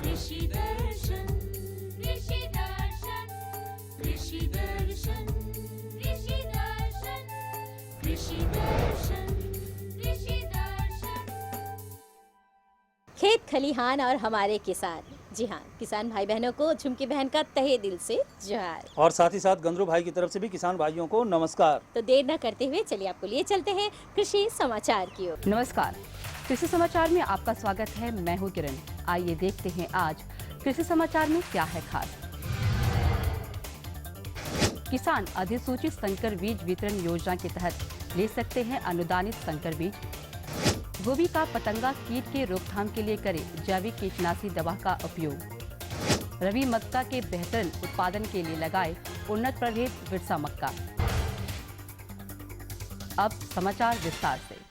कृषि दर्शन कृषि दर्शन कृषि दर्शन कृषि दर्शन कृषि दर्शन कृषि दर्शन। खेत खलिहान और हमारे किसान, जी हाँ, किसान भाई बहनों को झुमकी बहन का तहे दिल से जोहार। और साथ ही साथ गंदरू भाई की तरफ से भी किसान भाइयों को नमस्कार। तो देर न करते हुए चलिए आपको लिए चलते हैं कृषि समाचार की ओर। नमस्कार, कृषि समाचार में आपका स्वागत है। मैं हूँ किरण। आइए देखते हैं आज कृषि समाचार में क्या है खास। किसान अधिसूचित संकर बीज वितरण योजना के तहत ले सकते हैं अनुदानित संकर बीज। गोभी का पतंगा कीट के रोकथाम के लिए करें जैविक कीटनाशी दवा का उपयोग। रबी मक्का के बेहतर उत्पादन के लिए लगाए उन्नत प्रभेद बिरसा मक्का। अब समाचार विस्तार से।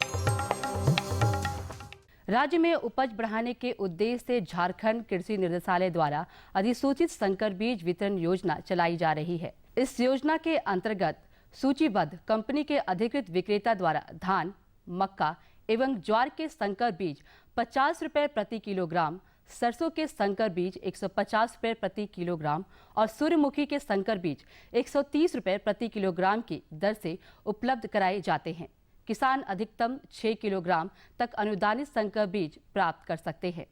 राज्य में उपज बढ़ाने के उद्देश्य से झारखंड कृषि निर्देशालय द्वारा अधिसूचित संकर बीज वितरण योजना चलाई जा रही है। इस योजना के अंतर्गत सूचीबद्ध कंपनी के अधिकृत विक्रेता द्वारा धान, मक्का एवं ज्वार के संकर बीज 50 रुपए प्रति किलोग्राम, सरसों के संकर बीज 150 रुपए प्रति किलोग्राम और सूर्यमुखी के संकर बीज 130 रुपए प्रति किलोग्राम की दर से उपलब्ध कराए जाते हैं। किसान अधिकतम 6 किलोग्राम तक अनुदानित संकर बीज प्राप्त कर सकते हैं।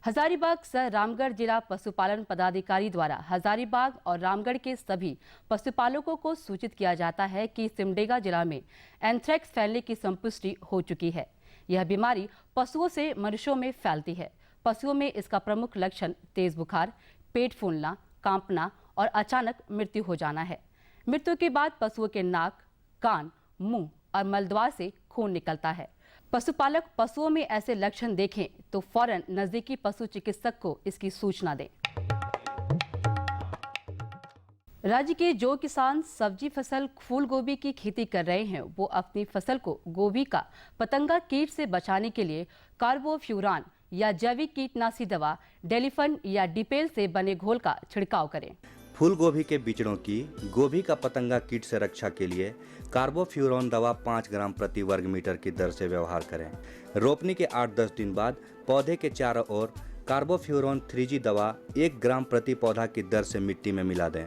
हजारीबाग सह रामगढ़ जिला पशुपालन पदाधिकारी द्वारा हजारीबाग और रामगढ़ के सभी पशुपालकों को सूचित किया जाता है कि सिमडेगा जिला में एंथ्रेक्स फैलने की संपुष्टि हो चुकी है। यह बीमारी पशुओं से मनुष्यों में फैलती है। पशुओं में इसका प्रमुख लक्षण तेज बुखार, पेट फूलना, कांपना और अचानक मृत्यु हो जाना है। मृत्यु के बाद पशुओं के नाक, कान, मुंह और मलद्वार से खून निकलता है। पशुपालक पशुओं में ऐसे लक्षण देखें तो फौरन नजदीकी पशु चिकित्सक को इसकी सूचना दें। राज्य के जो किसान सब्जी फसल फूल गोभी की खेती कर रहे हैं, वो अपनी फसल को गोभी का पतंगा कीट से बचाने के लिए कार्बोफ्यूरान या जैविक कीटनाशी दवा डेलिफन या डिपेल से बने घोल का छिड़काव करें। फूल गोभी के बिचड़ों की गोभी का पतंगा कीट से रक्षा के लिए कार्बोफ्यूरॉन दवा 5 ग्राम प्रति वर्ग मीटर की दर से व्यवहार करें। रोपनी के 8-10 दिन बाद पौधे के चारों ओर कार्बोफ्यूरॉन 3G दवा 1 ग्राम प्रति पौधा की दर से मिट्टी में मिला दें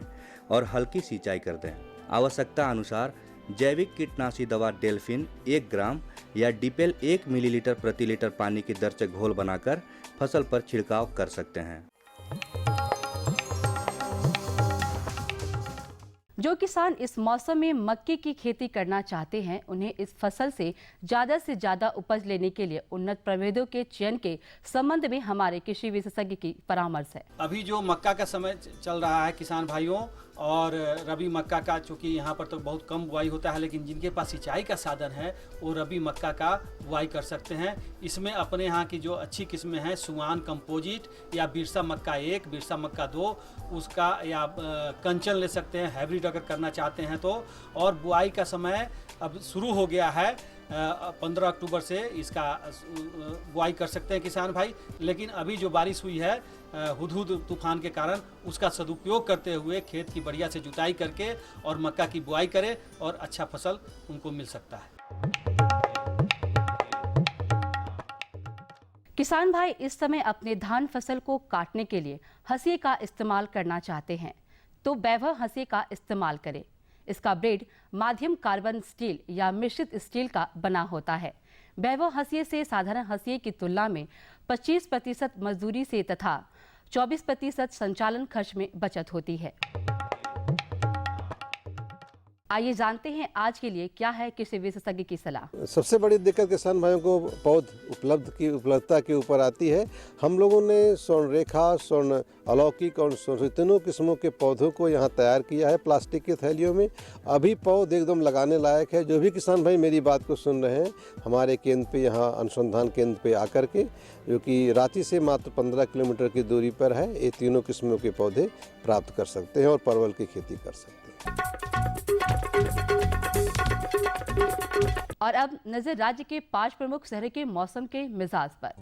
और हल्की सिंचाई कर दें। आवश्यकता अनुसार जैविक कीटनाशी दवा डेल्फिन 1 ग्राम या डिपेल 1 मिलीलीटर प्रति लीटर पानी की दर से घोल बनाकर फसल पर छिड़काव कर सकते हैं। जो किसान इस मौसम में मक्के की खेती करना चाहते हैं, उन्हें इस फसल से ज्यादा उपज लेने के लिए उन्नत प्रभेदों के चयन के संबंध में हमारे कृषि विशेषज्ञ की परामर्श है। अभी जो मक्का का समय चल रहा है किसान भाइयों, और रबी मक्का का चूँकि यहाँ पर तो बहुत कम बुआई होता है, लेकिन जिनके पास सिंचाई का साधन है वो रबी मक्का का बुआई कर सकते हैं। इसमें अपने यहाँ की जो अच्छी किस्में हैं सुवान कंपोजिट या बिरसा मक्का 1, बिरसा मक्का 2, उसका या कंचन ले सकते हैं हाइब्रिड अगर करना चाहते हैं तो। और बुआई का समय अब शुरू हो गया है, 15 अक्टूबर से इसका बुआई कर सकते हैं किसान भाई। लेकिन अभी जो बारिश हुई है हुदहुद तूफान के कारण, उसका सदुपयोग करते हुए खेत की बढ़िया से जुताई करके और मक्का की बुआई करें और अच्छा फसल उनको मिल सकता है। किसान भाई इस समय अपने धान फसल को काटने के लिए हंसिए का इस्तेमाल करना चाहते हैं तो वैभव हंसिए का इस्तेमाल करें। इसका ब्लेड माध्यम कार्बन स्टील या मिश्रित स्टील का बना होता है। वैभव हंसिए से साधारण हंसिए की तुलना में 25% मजदूरी से तथा 24% संचालन खर्च में बचत होती है। आइए जानते हैं आज के लिए क्या है कृषि विशेषज्ञ की सलाह। सबसे बड़ी दिक्कत किसान भाइयों को पौध उपलब्धता के ऊपर आती है। हम लोगों ने स्वर्णरेखा, स्वर्ण अलौकिक और स्वर्ण तीनों किस्मों के पौधों को यहाँ तैयार किया है प्लास्टिक की थैलियों में। अभी पौध एकदम लगाने लायक है। जो भी किसान भाई मेरी बात को सुन रहे हैं, हमारे केंद्र पे यहाँ अनुसंधान केंद्र पे आकर के, जो कि रांची से मात्र 15 किलोमीटर की दूरी पर है, ये तीनों किस्मों के पौधे प्राप्त कर सकते हैं और परवल की खेती कर सकते हैं। और अब नजर राज्य के 5 प्रमुख शहरों के मौसम के मिजाज पर।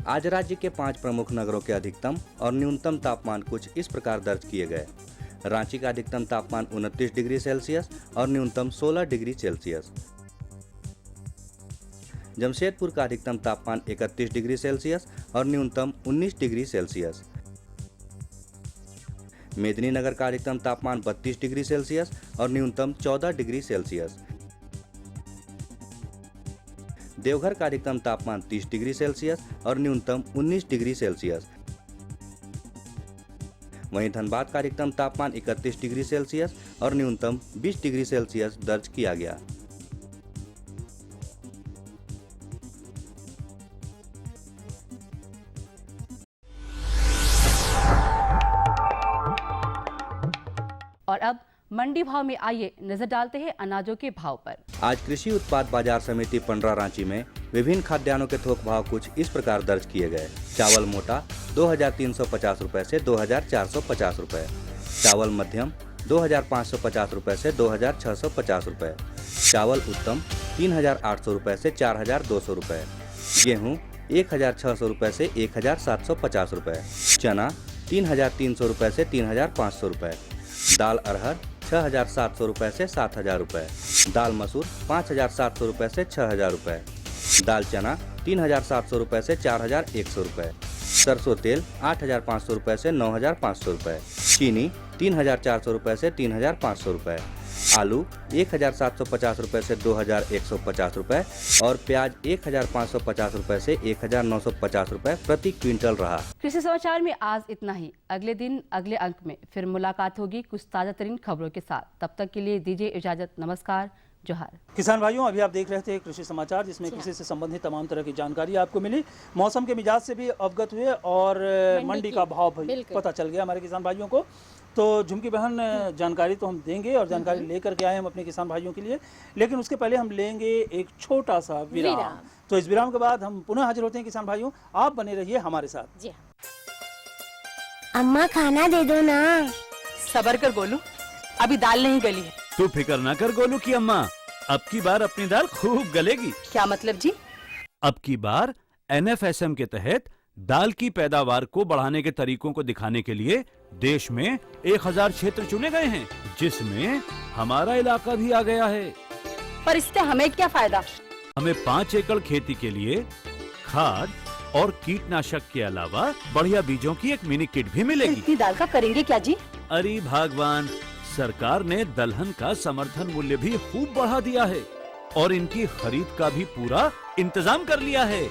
आज राज्य के 5 प्रमुख नगरों के अधिकतम और न्यूनतम तापमान कुछ इस प्रकार दर्ज किए गए। रांची का अधिकतम तापमान 29 डिग्री सेल्सियस और न्यूनतम 16 डिग्री सेल्सियस। जमशेदपुर का अधिकतम तापमान 31 डिग्री सेल्सियस और न्यूनतम 19 डिग्री सेल्सियस। मेदिनीनगर का अधिकतम तापमान 32 डिग्री सेल्सियस और न्यूनतम 14 डिग्री सेल्सियस। देवघर का अधिकतम तापमान 30 डिग्री सेल्सियस और न्यूनतम 19 डिग्री सेल्सियस। वहीं धनबाद का अधिकतम तापमान 31 डिग्री सेल्सियस और न्यूनतम 20 डिग्री सेल्सियस दर्ज किया गया। और अब मंडी भाव में आइए नजर डालते हैं अनाजों के भाव पर। आज कृषि उत्पाद बाजार समिति पंडरा रांची में विभिन्न खाद्यान्नों के थोक भाव कुछ इस प्रकार दर्ज किए गए। चावल मोटा 2350 रुपए से 2450 रुपए, चावल मध्यम 2550 रुपए से 2650 रुपए, चावल उत्तम 3800 रुपए से 4200 रुपए, गेहूं 1600 रुपए से 1750 रुपए, चना 3300 रुपए से 3500 रुपए, दाल अरहर 6700 रुपए से 7000 रुपए, दाल मसूर 5700 रुपए से 6000 रुपए, दाल चना 3700 रुपए से 4100 रुपए, सरसों तेल 8500 रुपए से 9500 रुपए, चीनी 3400 रुपए से 3500 रुपए, आलू 1750 रुपए से 2150 रुपए और प्याज 1550 रुपए से 1950 रुपए प्रति क्विंटल रहा। कृषि समाचार में आज इतना ही। अगले दिन अगले अंक में फिर मुलाकात होगी कुछ ताजा तरीन खबरों के साथ। तब तक के लिए दीजिए इजाजत। नमस्कार, जोहार। किसान भाइयों, अभी आप देख रहे थे कृषि समाचार, जिसमें कृषि से संबंधित तमाम तरह की जानकारी आपको मिली, मौसम के मिजाज से भी अवगत हुए और मंडी का भाव भी पता चल गया हमारे किसान भाइयों को। तो झुमकी बहन, जानकारी तो हम देंगे और जानकारी लेकर के आए हम अपने किसान भाइयों के लिए, लेकिन उसके पहले हम लेंगे एक छोटा सा विराम। तो इस विराम के बाद हम पुनः हाजिर होते हैं किसान भाइयों, आप बने रहिए हमारे साथ। अम्मा खाना दे दो ना। सबर कर गोलू, अभी दाल नहीं गली है। तू फिक्र ना कर गोलू की अम्मा, अब की बार अपनी दाल खूब गलेगी। क्या मतलब जी? अब की बार NFSM के तहत दाल की पैदावार को बढ़ाने के तरीकों को दिखाने के लिए देश में 1000 क्षेत्र चुने गए हैं, जिसमें हमारा इलाका भी आ गया है। पर इससे हमें क्या फायदा? हमें 5 एकड़ खेती के लिए खाद और कीटनाशक के अलावा बढ़िया बीजों की एक मिनी किट भी मिलेगी। इतनी दाल का करेंगे क्या जी? अरे भगवान, सरकार ने दलहन का समर्थन मूल्य भी खूब बढ़ा दिया है और इनकी खरीद का भी पूरा इंतजाम कर लिया है।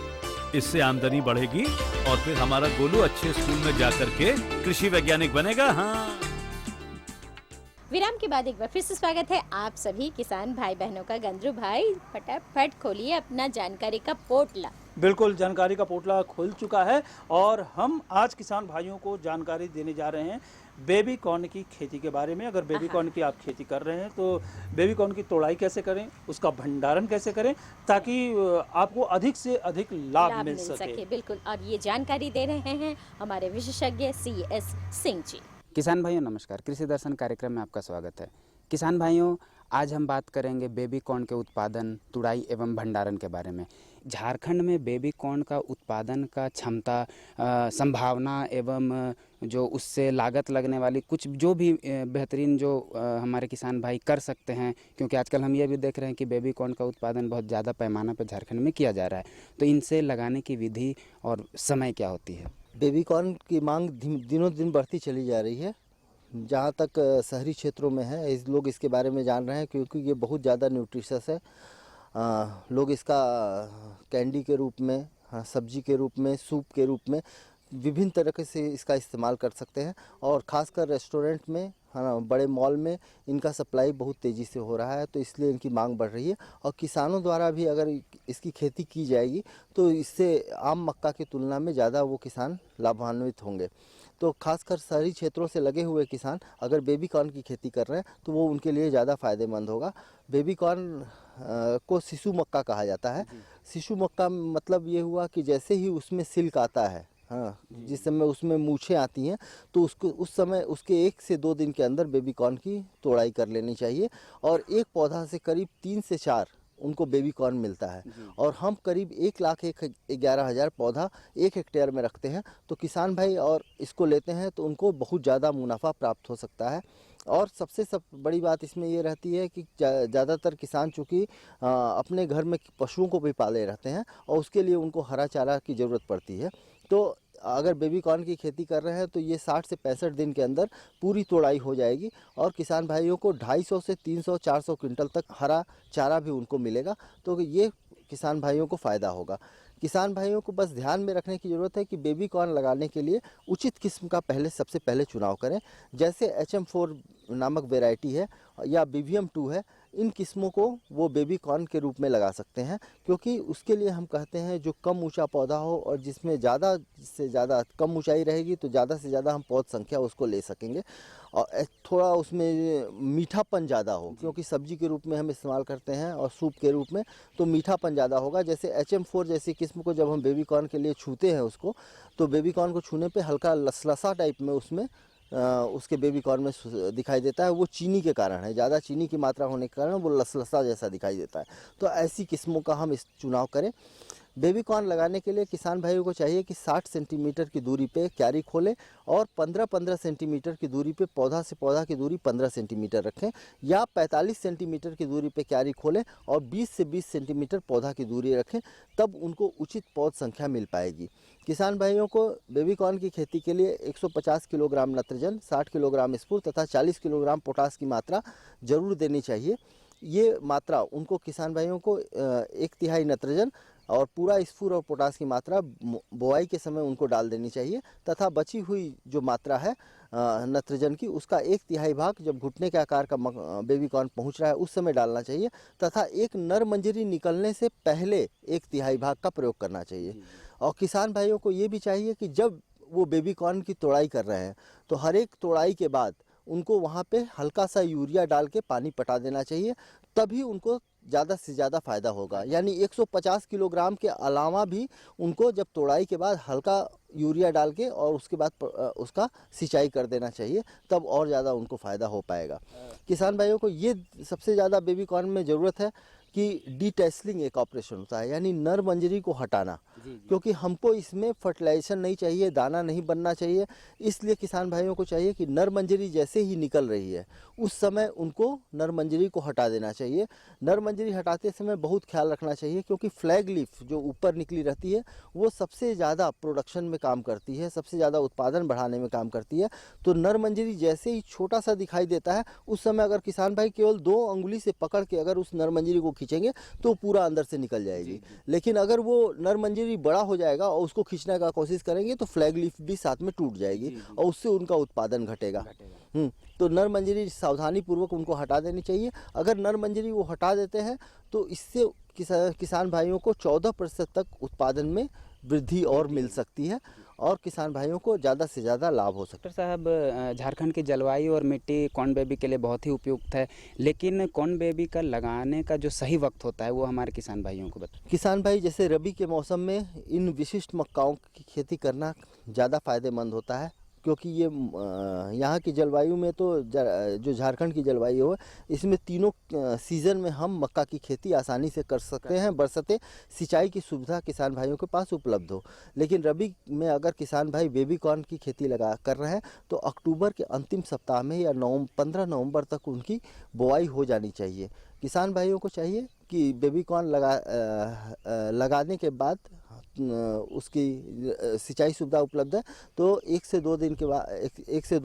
इससे आमदनी बढ़ेगी और फिर हमारा गोलू अच्छे स्कूल में जाकर के कृषि वैज्ञानिक बनेगा। हाँ, विराम के बाद एक बार फिर से स्वागत है आप सभी किसान भाई बहनों का। गंद्रू भाई, फटाफट खोलिए अपना जानकारी का पोटला। बिल्कुल, जानकारी का पोटला खुल चुका है और हम आज किसान भाइयों को जानकारी देने जा रहे हैं बेबी कॉर्न की खेती के बारे में। अगर बेबी कॉर्न की आप खेती कर रहे हैं तो बेबी कॉर्न की तोड़ाई कैसे करें, उसका भंडारण कैसे करें, ताकि आपको अधिक से अधिक लाभ मिल सके। बिल्कुल, और ये जानकारी दे रहे हैं हमारे विशेषज्ञ CS सिंह जी। किसान भाइयों नमस्कार, कृषि दर्शन कार्यक्रम में आपका स्वागत है। किसान भाइयों, आज हम बात करेंगे बेबी कॉर्न के उत्पादन, तुड़ाई एवं भंडारण के बारे में। झारखंड में बेबी कॉर्न का उत्पादन का क्षमता, संभावना एवं जो उससे लागत लगने वाली कुछ जो भी बेहतरीन जो हमारे किसान भाई कर सकते हैं, क्योंकि आजकल हम ये भी देख रहे हैं कि बेबी कॉर्न का उत्पादन बहुत ज़्यादा पैमाना पर झारखंड में किया जा रहा है, तो इनसे लगाने की विधि और समय क्या होती है? बेबी कॉर्न की मांग दिनों दिन बढ़ती चली जा रही है। जहाँ तक शहरी क्षेत्रों में है, लोग इसके बारे में जान रहे हैं क्योंकि ये बहुत ज़्यादा न्यूट्रिशस है। लोग इसका कैंडी के रूप में, सब्जी के रूप में, सूप के रूप में विभिन्न तरीके से इसका इस्तेमाल कर सकते हैं और ख़ासकर रेस्टोरेंट में, है ना, बड़े मॉल में इनका सप्लाई बहुत तेज़ी से हो रहा है, तो इसलिए इनकी मांग बढ़ रही है। और किसानों द्वारा भी अगर इसकी खेती की जाएगी तो इससे आम मक्का की तुलना में ज़्यादा वो किसान लाभान्वित होंगे। तो खासकर शहरी क्षेत्रों से लगे हुए किसान अगर बेबी कॉर्न की खेती कर रहे हैं तो वो उनके लिए ज़्यादा फ़ायदेमंद होगा। बेबी कॉर्न को शिशु मक्का कहा जाता है। शिशु मक्का मतलब ये हुआ कि जैसे ही उसमें सिल्क आता है, हाँ, जिस समय उसमें मूछें आती हैं तो उसको उस समय उसके 1 से 2 दिन के अंदर बेबी कॉर्न की तोड़ाई कर लेनी चाहिए और एक पौधा से करीब 3 से 4 उनको बेबी कॉर्न मिलता है। और हम करीब 1,11,000 पौधा 1 हेक्टेयर में रखते हैं। तो किसान भाई और इसको लेते हैं तो उनको बहुत ज़्यादा मुनाफा प्राप्त हो सकता है। और सबसे बड़ी बात इसमें ये रहती है कि ज़्यादातर किसान चूँकि अपने घर में पशुओं को भी पाले रहते हैं और उसके लिए उनको हरा चारा की ज़रूरत पड़ती है। तो अगर बेबी कॉर्न की खेती कर रहे हैं तो ये 60 से 65 दिन के अंदर पूरी तोड़ाई हो जाएगी और किसान भाइयों को 250 से 300-400 क्विंटल तक हरा चारा भी उनको मिलेगा। तो ये किसान भाइयों को फ़ायदा होगा। किसान भाइयों को बस ध्यान में रखने की ज़रूरत है कि बेबी कॉर्न लगाने के लिए उचित किस्म का सबसे पहले चुनाव करें। जैसे HM4 नामक वैरायटी है या BVM2 है, इन किस्मों को वो बेबी कॉर्न के रूप में लगा सकते हैं, क्योंकि उसके लिए हम कहते हैं जो कम ऊंचा पौधा हो और जिसमें ज़्यादा से ज़्यादा कम ऊंचाई रहेगी तो ज़्यादा से ज़्यादा हम पौध संख्या उसको ले सकेंगे और थोड़ा उसमें मीठापन ज़्यादा हो, क्योंकि सब्जी के रूप में हम इस्तेमाल करते हैं और सूप के रूप में, तो मीठापन ज़्यादा होगा। जैसे HM4 जैसी किस्म को जब हम बेबी कॉर्न के लिए छूते हैं उसको, तो बेबी कॉर्न को छूने पे हल्का लसलसा टाइप में उसमें उसके बेबी कॉर्न में दिखाई देता है। वो चीनी के कारण है, ज़्यादा चीनी की मात्रा होने के कारण वो लसलसा जैसा दिखाई देता है। तो ऐसी किस्मों का हम चुनाव करें। बेबी कॉर्न लगाने के लिए किसान भाइयों को चाहिए कि 60 सेंटीमीटर की दूरी पे क्यारी खोलें और 15-15 सेंटीमीटर की दूरी पे पौधा से पौधा की दूरी 15 सेंटीमीटर रखें, या 45 सेंटीमीटर की दूरी पे क्यारी खोलें और 20 से 20 सेंटीमीटर पौधा की दूरी रखें, तब उनको उचित पौध संख्या मिल पाएगी। किसान भाइयों को बेबी कॉर्न की खेती के लिए 150 किलोग्राम नत्रजन, 60 किलोग्राम स्फूर तथा 40 किलोग्राम पोटास की मात्रा जरूर देनी चाहिए। ये मात्रा उनको किसान भाइयों को 1/3 नत्रजन और पूरा स्फूर और पोटास की मात्रा बुआई के समय उनको डाल देनी चाहिए, तथा बची हुई जो मात्रा है नत्रजन की, उसका 1/3 भाग जब घुटने के आकार का बेबी कॉर्न पहुंच रहा है उस समय डालना चाहिए, तथा एक नर मंजरी निकलने से पहले 1/3 भाग का प्रयोग करना चाहिए। और किसान भाइयों को ये भी चाहिए कि जब वो बेबी कॉर्न की तोड़ाई कर रहे हैं तो हर एक तोड़ाई के बाद उनको वहाँ पे हल्का सा यूरिया डाल के पानी पटा देना चाहिए, तभी उनको ज़्यादा से ज़्यादा फ़ायदा होगा। यानी 150 किलोग्राम के अलावा भी उनको जब तोड़ाई के बाद हल्का यूरिया डाल के और उसके बाद उसका सिंचाई कर देना चाहिए, तब और ज़्यादा उनको फ़ायदा हो पाएगा। किसान भाइयों को ये सबसे ज़्यादा बेबी कॉर्न में ज़रूरत है कि डीटेस्लिंग एक ऑपरेशन होता है, यानी नर मंजरी को हटाना, क्योंकि हमको इसमें फर्टिलाइजेशन नहीं चाहिए, दाना नहीं बनना चाहिए। इसलिए किसान भाइयों को चाहिए कि नर मंजरी जैसे ही निकल रही है उस समय उनको नर मंजरी को हटा देना चाहिए। नर मंजरी हटाते समय बहुत ख्याल रखना चाहिए, क्योंकि फ्लैग लीफ जो ऊपर निकली रहती है वो सबसे ज़्यादा प्रोडक्शन में काम करती है, सबसे ज़्यादा उत्पादन बढ़ाने में काम करती है। तो नर मंजरी जैसे ही छोटा सा दिखाई देता है उस समय अगर किसान भाई केवल 2 अंगुली से पकड़ के अगर उस नर मंजरी को खींचेंगे तो पूरा अंदर से निकल जाएगी। लेकिन अगर वो नर मंजरी बड़ा हो जाएगा और उसको खींचने का कोशिश करेंगे तो फ्लैग लीफ भी साथ में टूट जाएगी और उससे उनका उत्पादन घटेगा। तो नर मंजरी सावधानी पूर्वक उनको हटा देनी चाहिए। अगर नर मंजरी वो हटा देते हैं तो इससे किसान भाइयों को 14% तक उत्पादन में वृद्धि और मिल सकती है और किसान भाइयों को ज़्यादा से ज़्यादा लाभ हो सकता है। डॉक्टर साहब, झारखंड की जलवायु और मिट्टी कॉर्न बेबी के लिए बहुत ही उपयुक्त है, लेकिन कॉर्न बेबी का लगाने का जो सही वक्त होता है वो हमारे किसान भाइयों को बताएं। किसान भाई, जैसे रबी के मौसम में इन विशिष्ट मक्काओं की खेती करना ज़्यादा फायदेमंद होता है, क्योंकि ये यहाँ की जलवायु में तो जो झारखंड की जलवायु है इसमें तीनों सीज़न में हम मक्का की खेती आसानी से कर सकते हैं, बरसते सिंचाई की सुविधा किसान भाइयों के पास उपलब्ध हो। लेकिन रबी में अगर किसान भाई बेबी कॉर्न की खेती कर रहे हैं तो अक्टूबर के अंतिम सप्ताह में या 15 नवंबर तक उनकी बुआई हो जानी चाहिए। किसान भाइयों को चाहिए कि बेबी कॉर्न लगाने के बाद उसकी सिंचाई सुविधा उपलब्ध है तो 1 से 2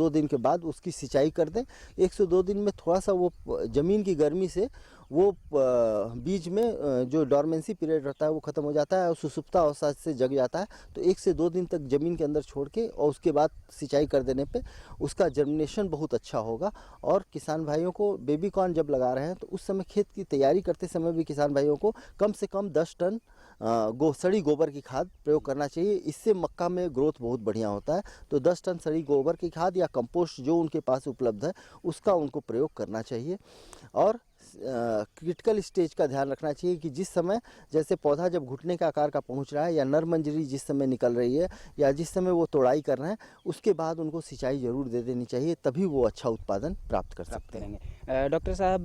दिन के बाद उसकी सिंचाई कर दें। 1 से 2 दिन में थोड़ा सा वो ज़मीन की गर्मी से वो बीज में जो डॉर्मेंसी पीरियड रहता है वो ख़त्म हो जाता है और सुसुप्ता अवस्था से जग जाता है। तो 1 से 2 दिन तक ज़मीन के अंदर छोड़ के और उसके बाद सिंचाई कर देने पे उसका जर्मिनेशन बहुत अच्छा होगा। और किसान भाइयों को बेबी कॉर्न जब लगा रहे हैं तो उस समय खेत की तैयारी करते समय भी किसान भाइयों को कम से कम 10 टन सड़ी गोबर की खाद प्रयोग करना चाहिए। इससे मक्का में ग्रोथ बहुत बढ़िया होता है। तो 10 टन सड़ी गोबर की खाद या कंपोस्ट जो उनके पास उपलब्ध है उसका उनको प्रयोग करना चाहिए। और क्रिटिकल स्टेज का ध्यान रखना चाहिए कि जिस समय जैसे पौधा जब घुटने का आकार का पहुंच रहा है या नर मंजरी जिस समय निकल रही है या जिस समय वो तोड़ाई कर रहे हैं, उसके बाद उनको सिंचाई जरूर दे देनी चाहिए, तभी वो अच्छा उत्पादन प्राप्त कर सकते हैं। डॉक्टर साहब,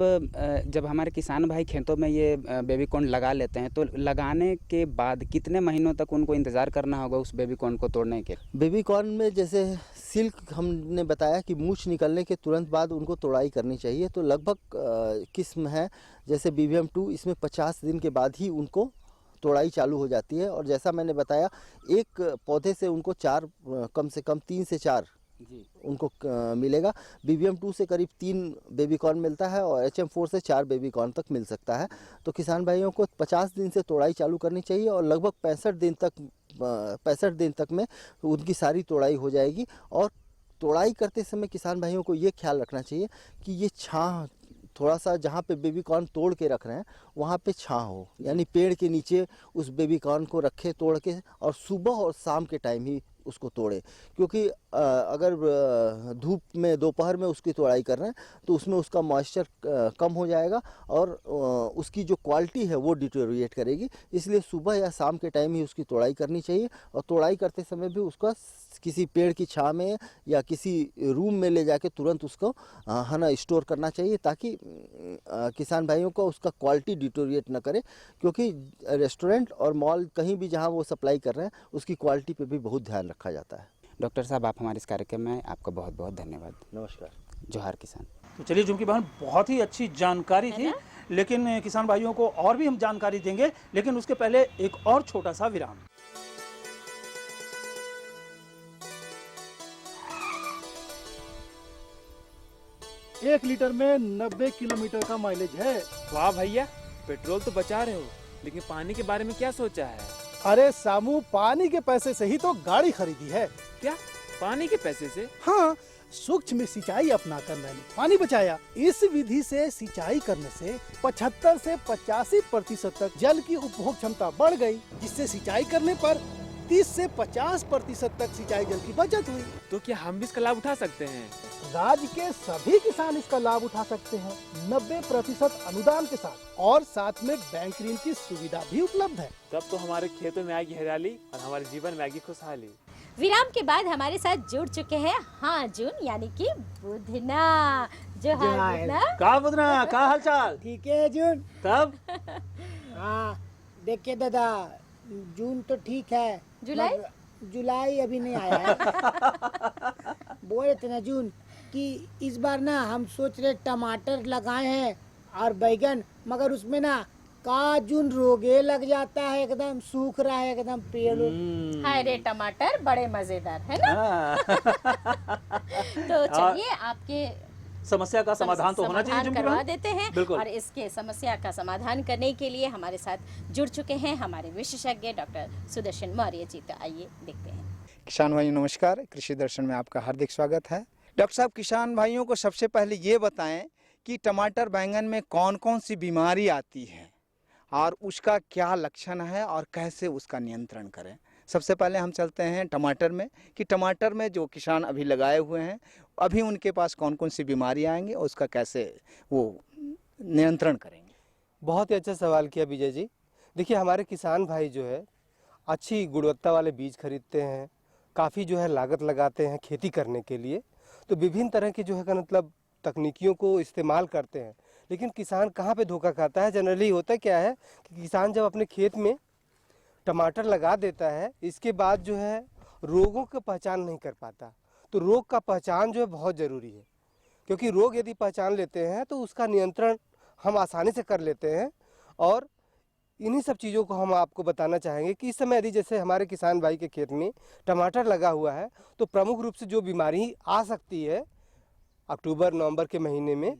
जब हमारे किसान भाई खेतों में ये बेबी कॉर्न लगा लेते हैं तो लगाने के बाद कितने महीनों तक उनको इंतज़ार करना होगा उस बेबी कॉर्न को तोड़ने के? बेबी कॉर्न में जैसे सिल्क हमने बताया कि मूछ निकलने के तुरंत बाद उनको तोड़ाई करनी चाहिए, तो लगभग किस्म है जैसे BBM2, इसमें 50 दिन के बाद ही उनको तोड़ाई चालू हो जाती है। और जैसा मैंने बताया, एक पौधे से उनको कम से कम 3 से 4 उनको मिलेगा। BBM2 से करीब 3 बेबी कॉर्न मिलता है और HM4 से 4 बेबी कॉर्न तक मिल सकता है। तो किसान भाइयों को 50 दिन से तोड़ाई चालू करनी चाहिए और लगभग 65 दिन तक में उनकी सारी तोड़ाई हो जाएगी। और तोड़ाई करते समय किसान भाइयों को ये ख्याल रखना चाहिए कि ये छांव थोड़ा सा, जहाँ पे बेबी कॉर्न तोड़ के रख रहे हैं वहाँ पे छांव हो, यानी पेड़ के नीचे उस बेबी कॉर्न को रखे तोड़ के, और सुबह और शाम के टाइम ही उसको तोड़े, क्योंकि अगर धूप में दोपहर में उसकी तोड़ाई कर रहे हैं तो उसमें उसका मॉइस्चर कम हो जाएगा और उसकी जो क्वालिटी है वो डिटेरियोरेट करेगी। इसलिए सुबह या शाम के टाइम ही उसकी तोड़ाई करनी चाहिए और तोड़ाई करते समय भी उसका किसी पेड़ की छांव में या किसी रूम में ले जाके तुरंत उसको स्टोर करना चाहिए, ताकि किसान भाइयों को उसका क्वालिटी डिटेरियोरेट न करे, क्योंकि रेस्टोरेंट और मॉल कहीं भी जहाँ वो सप्लाई कर रहे हैं उसकी क्वालिटी पे भी बहुत ध्यान रखा जाता है। डॉक्टर साहब, आप हमारे इस कार्यक्रम में आपका बहुत बहुत धन्यवाद। नमस्कार। जोहार किसान। तो चलिए झुमकी बहन, बहुत ही अच्छी जानकारी थी, लेकिन किसान भाइयों को और भी हम जानकारी देंगे, लेकिन उसके पहले एक और छोटा सा विराम। एक लीटर में 90 किलोमीटर का माइलेज है। वाह भैया, पेट्रोल तो बचा रहे हो, लेकिन पानी के बारे में क्या सोचा है? अरे सामू, पानी के पैसे से ही तो गाड़ी खरीदी है। क्या पानी के पैसे से? हाँ, सूक्ष्म सिंचाई अपनाकर मैंने पानी बचाया। इस विधि से सिंचाई करने से 75 से 85% तक जल की उपभोग क्षमता बढ़ गई, जिससे सिंचाई करने पर 30 से 50% तक सिंचाई जल की बचत हुई। तो क्या हम भी इसका लाभ उठा सकते हैं? राज्य के सभी किसान इसका लाभ उठा सकते हैं 90% अनुदान के साथ, और साथ में बैंक ऋण की सुविधा भी उपलब्ध है। तब तो हमारे खेतों में आएगी हरियाली और हमारे जीवन में आएगी खुशहाली। विराम के बाद हमारे साथ जुड़ चुके हैं जून यानी कि बुधना। जो का बुधना, का हालचाल? ठीक है जून। तब हाँ, देखिए दादा, जून तो ठीक है, जुलाई अभी नहीं आया है। बोले थे ना जून कि इस बार ना हम सोच रहे टमाटर लगाए हैं और बैगन, मगर उसमें ना जून रोगे लग जाता है, एकदम सूख रहा है एकदम पेड़। हाय रे, टमाटर बड़े मजेदार है ना। तो चलिए आपके समस्या का समाधान तो होना चाहिए, करवा देते हैं। और इसके समस्या का समाधान करने के लिए हमारे साथ जुड़ चुके हैं हमारे विशेषज्ञ डॉक्टर सुदर्शन मौर्य जी। तो आइए देखते हैं। किसान भाइयों नमस्कार, कृषि दर्शन में आपका हार्दिक स्वागत है। डॉक्टर साहब, किसान भाइयों को सबसे पहले ये बताएं कि टमाटर बैंगन में कौन कौन सी बीमारी आती है और उसका क्या लक्षण है और कैसे उसका नियंत्रण करें। सबसे पहले हम चलते हैं टमाटर में कि टमाटर में जो किसान अभी लगाए हुए हैं, अभी उनके पास कौन कौन सी बीमारी आएंगी और उसका कैसे वो नियंत्रण करेंगे। बहुत ही अच्छा सवाल किया विजय जी। देखिए, हमारे किसान भाई जो है अच्छी गुणवत्ता वाले बीज खरीदते हैं, काफ़ी जो है लागत लगाते हैं खेती करने के लिए, तो विभिन्न तरह की जो है मतलब तकनीकियों को इस्तेमाल करते हैं। लेकिन किसान कहाँ पे धोखा खाता है? जनरली होता क्या है कि किसान जब अपने खेत में टमाटर लगा देता है, इसके बाद जो है रोगों की पहचान नहीं कर पाता। तो रोग का पहचान जो है बहुत ज़रूरी है, क्योंकि रोग यदि पहचान लेते हैं तो उसका नियंत्रण हम आसानी से कर लेते हैं। और इन्हीं सब चीज़ों को हम आपको बताना चाहेंगे कि इस समय यदि जैसे हमारे किसान भाई के खेत में टमाटर लगा हुआ है, तो प्रमुख रूप से जो बीमारी आ सकती है अक्टूबर नवंबर के महीने में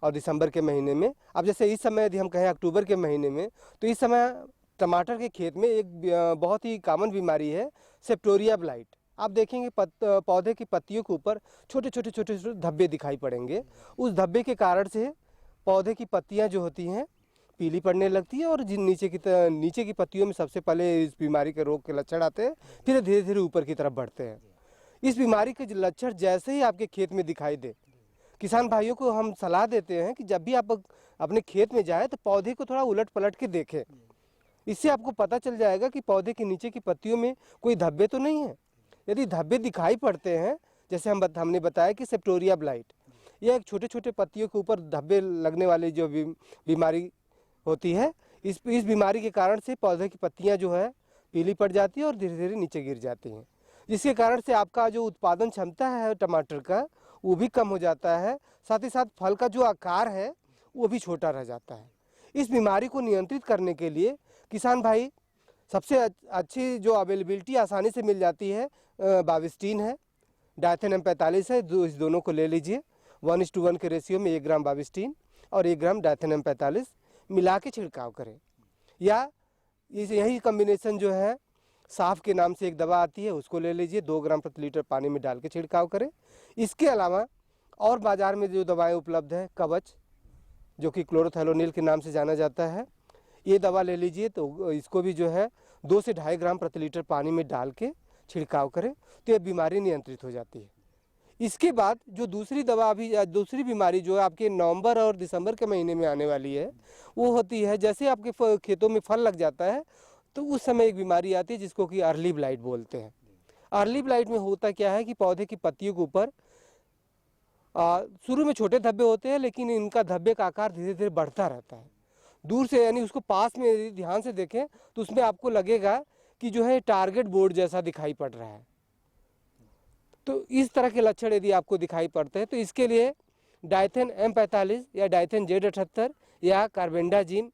और दिसंबर के महीने में। अब जैसे इस समय यदि हम कहें अक्टूबर के महीने में, तो इस समय टमाटर के खेत में एक बहुत ही कॉमन बीमारी है सेप्टोरिया ब्लाइट। आप देखेंगे पौधे की पत्तियों के ऊपर छोटे छोटे धब्बे दिखाई पड़ेंगे। उस धब्बे के कारण से पौधे की पत्तियां जो होती हैं पीली पड़ने लगती है और नीचे की पत्तियों में सबसे पहले इस बीमारी के रोग के लक्षण आते हैं, फिर धीरे धीरे ऊपर की तरफ बढ़ते हैं। इस बीमारी के लक्षण जैसे ही आपके खेत में दिखाई दे, किसान भाइयों को हम सलाह देते हैं कि जब भी आप अपने खेत में जाए तो पौधे को थोड़ा उलट पलट के देखें। इससे आपको पता चल जाएगा कि पौधे के नीचे की पत्तियों में कोई धब्बे तो नहीं है। यदि धब्बे दिखाई पड़ते हैं, जैसे हमने बताया कि सेप्टोरिया ब्लाइट, यह एक छोटे छोटे पत्तियों के ऊपर धब्बे लगने वाली जो बीमारी होती है, इस बीमारी के कारण से पौधे की पत्तियां जो है पीली पड़ जाती है और धीरे धीरे नीचे गिर जाती हैं, जिसके कारण से आपका जो उत्पादन क्षमता है टमाटर का वो भी कम हो जाता है। साथ ही साथ फल का जो आकार है वो भी छोटा रह जाता है। इस बीमारी को नियंत्रित करने के लिए किसान भाई सबसे अच्छी जो अवेलेबिलिटी आसानी से मिल जाती है बाविस्टीन है, डायथेन M45 है। इस दोनों को ले लीजिए, 1:1 के रेशियो में 1 ग्राम बाविस्टीन और 1 ग्राम डायथेन M45 मिला के छिड़काव करें। या यही कम्बिनेशन जो है साफ के नाम से एक दवा आती है, उसको ले लीजिए, 2 ग्राम प्रति लीटर पानी में डाल के छिड़काव करें। इसके अलावा और बाज़ार में जो दवाएं उपलब्ध है, कवच जो कि क्लोरोथैलोनिल के नाम से जाना जाता है, ये दवा ले लीजिए। तो इसको भी जो है 2 से 2.5 ग्राम प्रति लीटर पानी में डाल के छिड़काव करें तो ये बीमारी नियंत्रित हो जाती है। इसके बाद जो दूसरी दवा अभी दूसरी बीमारी जो है आपके नवंबर और दिसंबर के महीने में आने वाली है, वो होती है जैसे आपके खेतों में फल लग जाता है तो उस समय एक बीमारी आती है जिसको कि अर्ली ब्लाइट बोलते हैं। अर्ली ब्लाइट में होता क्या है कि पौधे की पत्तियों के ऊपर शुरू में छोटे धब्बे होते हैं, लेकिन इनका धब्बे का आकार धीरे धीरे बढ़ता रहता है। दूर से यानी उसको पास में यदि ध्यान से देखें तो उसमें आपको लगेगा कि जो है टारगेट बोर्ड जैसा दिखाई पड़ रहा है। तो इस तरह के लक्षण यदि आपको दिखाई पड़ते हैं तो इसके लिए डायथेन M45 या डायथेन Z78 या कार्बेंडाजिम,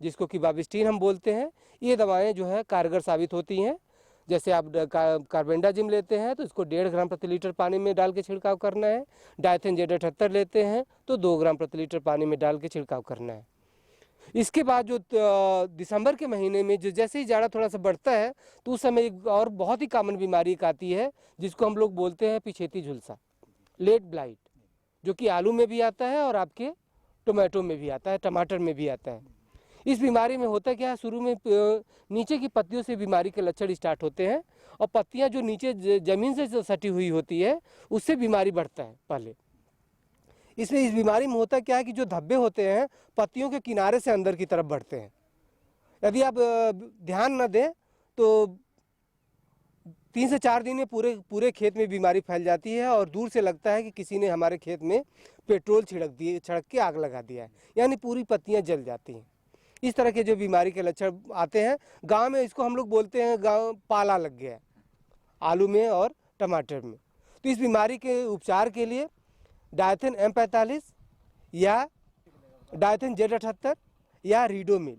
जिसको कि बाविस्टीन हम बोलते हैं, ये दवाएं जो है कारगर साबित होती हैं। जैसे आप कार्बेंडाजिम लेते हैं तो इसको 1.5 ग्राम प्रति लीटर पानी में डाल के छिड़काव करना है। डायथेन Z78 लेते हैं तो 2 ग्राम प्रति लीटर पानी में डाल के छिड़काव करना है। इसके बाद जो दिसंबर के महीने में जो जैसे ही जाड़ा थोड़ा सा बढ़ता है तो उस समय एक और बहुत ही कॉमन बीमारी एक आती है जिसको हम लोग बोलते हैं पिछेती झुलसा, लेट ब्लाइट, जो कि आलू में भी आता है और आपके टोमेटो में भी आता है, टमाटर में भी आता है। इस बीमारी में होता क्या है, शुरू में नीचे की पत्तियों से बीमारी के लक्षण स्टार्ट होते हैं और पत्तियां जो नीचे ज़मीन से सटी हुई होती है उससे बीमारी बढ़ता है पहले। इसमें इस बीमारी में होता क्या है कि जो धब्बे होते हैं पत्तियों के किनारे से अंदर की तरफ बढ़ते हैं। यदि आप ध्यान न दें तो 3 से 4 दिन में पूरे खेत में बीमारी फैल जाती है और दूर से लगता है कि किसी ने हमारे खेत में पेट्रोल छिड़क के आग लगा दिया है, यानी पूरी पत्तियां जल जाती हैं। इस तरह के जो बीमारी के लक्षण आते हैं, गांव में इसको हम लोग बोलते हैं गांव पाला लग गया है आलू में और टमाटर में। तो इस बीमारी के उपचार के लिए डायथेन M45 या डायथेन Z78 या रीडोमिल,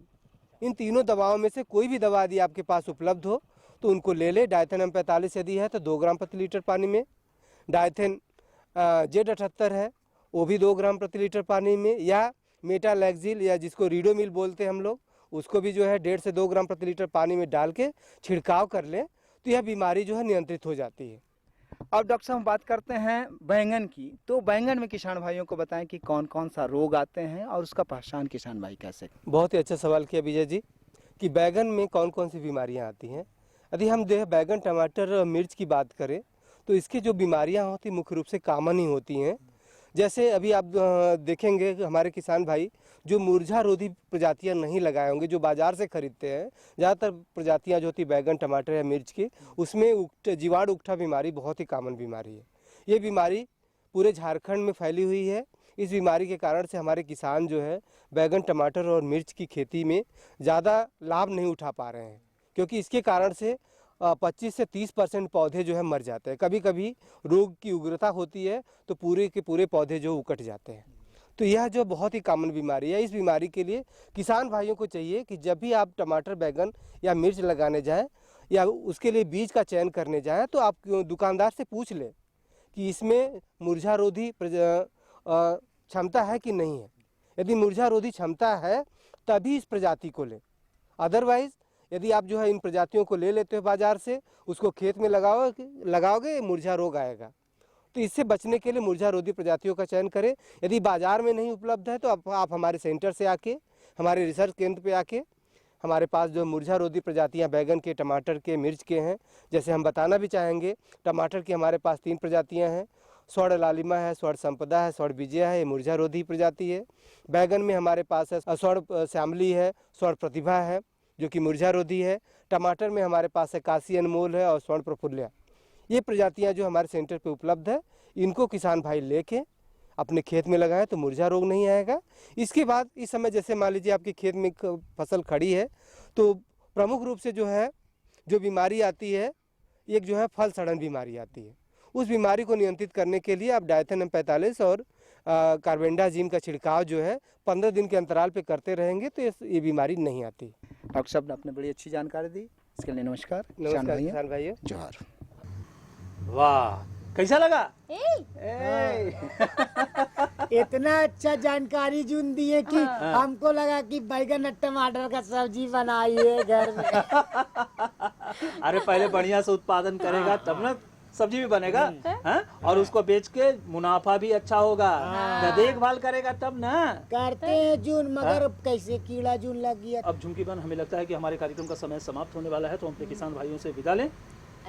इन तीनों दवाओं में से कोई भी दवा यदि आपके पास उपलब्ध हो तो उनको ले ले। डायथेन M45 यदि है तो 2 ग्राम प्रति लीटर पानी में, डायथेन Z78 है वो भी 2 ग्राम प्रति लीटर पानी में, या मेटालैक्सिल या जिसको रीडोमिल बोलते हैं हम लोग, उसको भी जो है 1.5 से 2 ग्राम प्रति लीटर पानी में डाल के छिड़काव कर लें तो यह बीमारी जो है नियंत्रित हो जाती है। अब डॉक्टर साहब हम बात करते हैं बैंगन की, तो बैंगन में किसान भाइयों को बताएं कि कौन कौन सा रोग आते हैं और उसका पहचान किसान भाई कैसे। बहुत ही अच्छा सवाल किया विजय जी कि बैंगन में कौन कौन सी बीमारियां आती हैं। यदि हम बैंगन, टमाटर और मिर्च की बात करें तो इसकी जो बीमारियां होती मुख्य रूप से कॉमन ही होती हैं। जैसे अभी आप देखेंगे हमारे किसान भाई जो मुरझा रोधी प्रजातियां नहीं लगाए होंगे, जो बाजार से खरीदते हैं, ज़्यादातर प्रजातियां जो होती बैंगन, टमाटर या मिर्च की, उसमें जीवाणु उकठा बीमारी बहुत ही कॉमन बीमारी है। ये बीमारी पूरे झारखंड में फैली हुई है। इस बीमारी के कारण से हमारे किसान जो है बैंगन, टमाटर और मिर्च की खेती में ज़्यादा लाभ नहीं उठा पा रहे हैं, क्योंकि इसके कारण से 25 से 30% पौधे जो है मर जाते हैं। कभी कभी रोग की उग्रता होती है तो पूरे के पूरे पौधे जो उकट जाते हैं। तो यह जो बहुत ही कॉमन बीमारी है, इस बीमारी के लिए किसान भाइयों को चाहिए कि जब भी आप टमाटर, बैंगन या मिर्च लगाने जाएं या उसके लिए बीज का चयन करने जाएं तो आप दुकानदार से पूछ लें कि इसमें मुरझा रोधी क्षमता है कि नहीं है। यदि मुरझा रोधी क्षमता है तभी इस प्रजाति को लें, अदरवाइज यदि आप जो है इन प्रजातियों को ले लेते हो बाजार से, उसको खेत में लगाओगे मुरझा रोग आएगा। तो इससे बचने के लिए मुरझा रोधी प्रजातियों का चयन करें। यदि बाजार में नहीं उपलब्ध है तो आप हमारे सेंटर से आके, हमारे रिसर्च केंद्र पे आके, हमारे पास जो मुरझा रोधी प्रजातियां बैंगन के, टमाटर के, मिर्च के हैं, जैसे हम बताना भी चाहेंगे, टमाटर की हमारे पास 3 प्रजातियां हैं, स्वर्ण लालिमा है, स्वर्ण संपदा है, स्वर्ण विजया है, ये मुरझा रोधी प्रजाति है। बैगन में हमारे पास है स्वर्ण श्यामली है, स्वर्ण प्रतिभा है जो कि मुरझा रोधी है। टमाटर में हमारे पास है काशी अनमोल है और स्वर्ण प्रफुल्ल्या। ये प्रजातियां जो हमारे सेंटर पे उपलब्ध है, इनको किसान भाई लेके अपने खेत में लगाएं तो मुरझा रोग नहीं आएगा। इसके बाद इस समय जैसे मान लीजिए आपके खेत में फसल खड़ी है तो प्रमुख रूप से जो है जो बीमारी आती है, एक जो है फल सड़न बीमारी आती है। उस बीमारी को नियंत्रित करने के लिए आप डायथेन M45 और कार्बेंडाजिम का छिड़काव जो है 15 दिन के अंतराल पे करते रहेंगे तो ये बीमारी नहीं आती। डॉक्टर साहब ने आपने बड़ी अच्छी जानकारी दी, इसके लिए नमस्कार। किसान भाइयों जोहार। वाह, कैसा लगा? इतना अच्छा जानकारी जून दिए कि हमको लगा कि बैगन और टमाटर का सब्जी बनाइए घर में। अरे पहले बढ़िया से उत्पादन करेगा तब ना सब्जी भी बनेगा, हैं? और उसको बेच के मुनाफा भी अच्छा होगा। देखभाल करेगा तब ना। करते हैं जून, मगर कैसे कीड़ा जून लग गया। अब झुमकी बहन, हमें लगता है कि हमारे कार्यक्रम का समय समाप्त होने वाला है, तो हम अपने किसान भाइयों से विदा लें।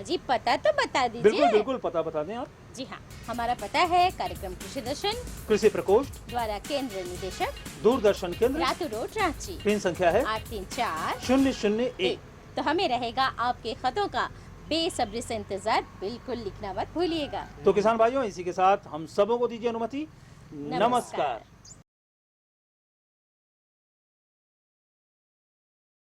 जी पता तो बता दीजिए। बिल्कुल बिल्कुल, पता बता दें आप। जी हाँ, हमारा पता है कार्यक्रम कृषि दर्शन कृषि प्रकोष्ठ द्वारा केंद्र निदेशक दूरदर्शन केंद्र रातू रोड रांची। पिन संख्या है 834-001। तो हमें रहेगा आपके खतों का बेसब्री से इंतजार, बिल्कुल लिखना मत भूलिएगा। तो किसान भाइयों, इसी के साथ हम सबों को दीजिए अनुमति। नमस्कार।